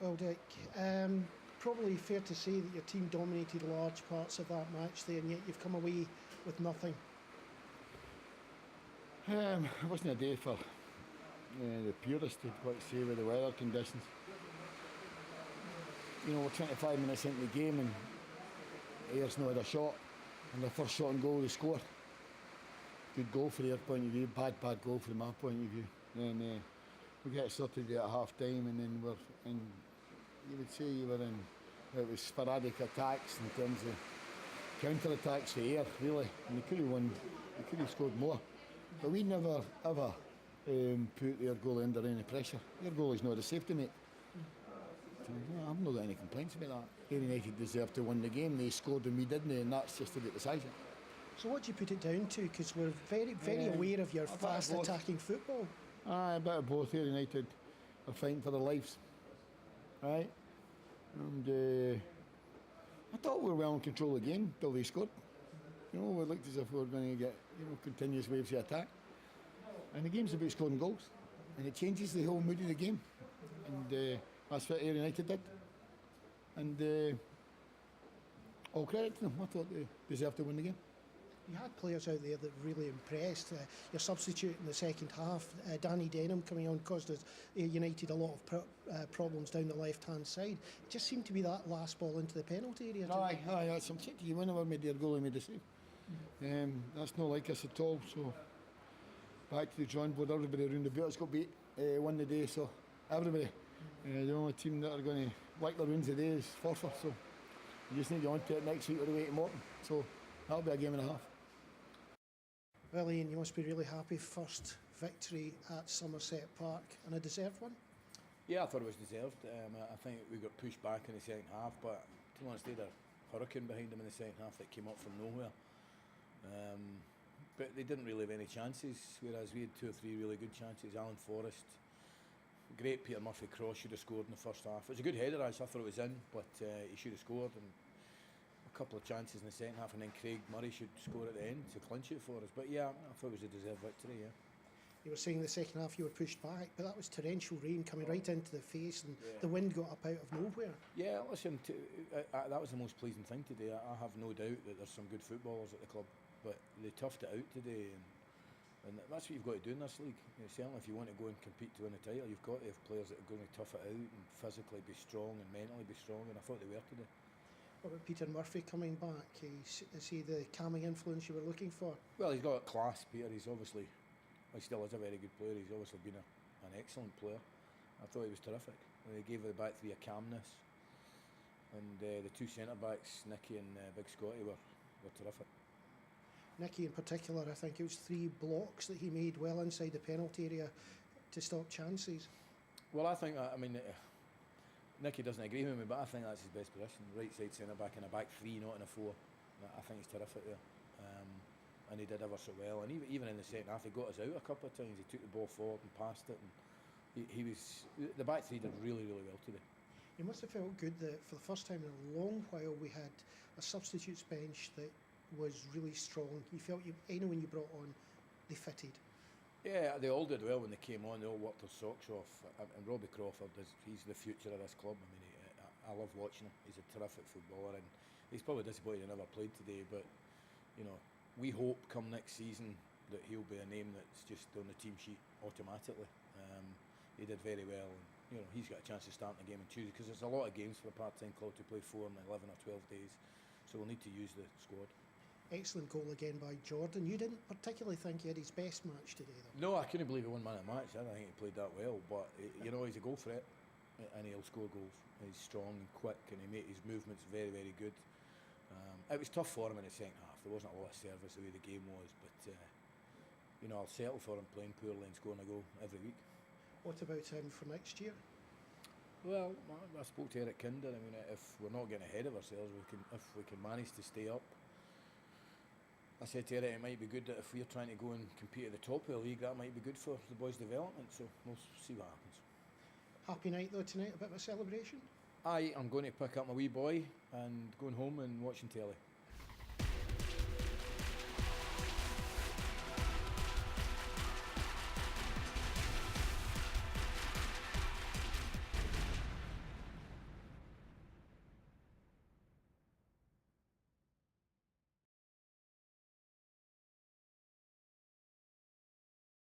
Well, Dick, probably fair to say that your team dominated large parts of that match there, and yet you've come away with nothing. It wasn't a day for the purest, I've got to say, with the weather conditions. You know, we're 25 minutes into the game and Ayer's not had a shot, and the first shot and goal they score. Good goal from their point of view, bad goal from my point of view. Then we get sorted at half time, and then we're in, you would say you were in, it was sporadic attacks in terms of counter attacks for Ayr, really, and they could have won, they could have scored more. But we never ever put their goal under any pressure. Their goal is not a safety net. So, I've not got any complaints about that. Ayr United deserved to win the game. They scored and we didn't, and that's just about the size of it. So what do you put it down to? Because we're very aware of your fast attacking football. A bit of both. Ayr United are fighting for their lives, right? And I thought we were well in control of the game till they scored. You know, we looked as if we were going to get, you know, continuous waves of attack. And the game's about scoring goals, and it changes the whole mood of the game. And that's what Ayr United did. And all credit to them. I thought they deserved to win the game. You had players out there that really impressed. Your substitute in the second half, Danny Denham, coming on, caused us United a lot of problems down the left-hand side. It just seemed to be that last ball into the penalty area. Aye, that's something. You whenever made their goal, he made the save. That's not like us at all. So back to the drawing board. Everybody around the boat's got beat, won the day. So everybody, the only team that are going to like their wins today is Forfar. So you just need to get on to it next week with the way to Morton. So that'll be a game and a half. Well, Ian, you must be really happy. First victory at Somerset Park, and a deserved one? Yeah, I thought it was deserved. I think we got pushed back in the second half, but to be honest, they had a hurricane behind them in the second half that came up from nowhere. But they didn't really have any chances, whereas we had 2 or 3 really good chances. Alan Forrest, great Peter Murphy cross, should have scored in the first half. It was a good header, actually. I thought it was in, but he should have scored. And a couple of chances in the second half, and then Craig Murray should score at the end to clinch it for us. But yeah, I thought it was a deserved victory, yeah. You were saying the second half you were pushed back, but that was torrential rain coming right into the face, and the wind got up out of nowhere. Yeah, listen, that was the most pleasing thing today. I have no doubt that there's some good footballers at the club, but they toughed it out today, and that's what you've got to do in this league. You know, certainly if you want to go and compete to win a title, you've got to have players that are going to tough it out and physically be strong and mentally be strong, and I thought they were today. What about Peter Murphy coming back? Is he the calming influence you were looking for? Well, he's got class, Peter. He still is a very good player. He's obviously been an excellent player. I thought he was terrific. He gave the back three a calmness, and the 2 centre backs, Nicky and Big Scotty, were terrific. Nicky in particular, I think it was 3 blocks that he made well inside the penalty area to stop chances. Well, I think, Nicky doesn't agree with me, but I think that's his best position. Right side centre back in a back 3, not in a 4. I think he's terrific there. And he did ever so well. And even in the second half, he got us out a couple of times. He took the ball forward and passed it. And the back 3 did really, really well today. You must have felt good that for the first time in a long while we had a substitutes bench that was really strong. You felt anyone you brought on, they fitted. Yeah, they all did well when they came on. They all worked their socks off. And Robbie Crawford, he's the future of this club. I mean, I love watching him. He's a terrific footballer, and he's probably disappointed he never played today. But you know, we hope come next season that he'll be a name that's just on the team sheet automatically. He did very well, and you know, he's got a chance to start in the game on Tuesday, because there's a lot of games for a part-time club to play 4 in 11 or 12 days. So we'll need to use the squad. Excellent goal again by Jordan. You didn't particularly think he had his best match today, though? No, I couldn't believe he won man of the match. I don't think he played that well, but you know, he's a goal threat, and he'll score goals. He's strong and quick, and his movements very, very good. It was tough for him in the second half. There wasn't a lot of service the way the game was, but you know, I'll settle for him playing poorly and scoring a goal every week. What about him for next year? Well, I spoke to Eric Kinder. I mean, if we're not getting ahead of ourselves, if we can manage to stay up. I said to Eric, it might be good that if we're trying to go and compete at the top of the league, that might be good for the boys' development. So we'll see what happens. Happy night though tonight, a bit of a celebration? I'm going to pick up my wee boy and going home and watching telly.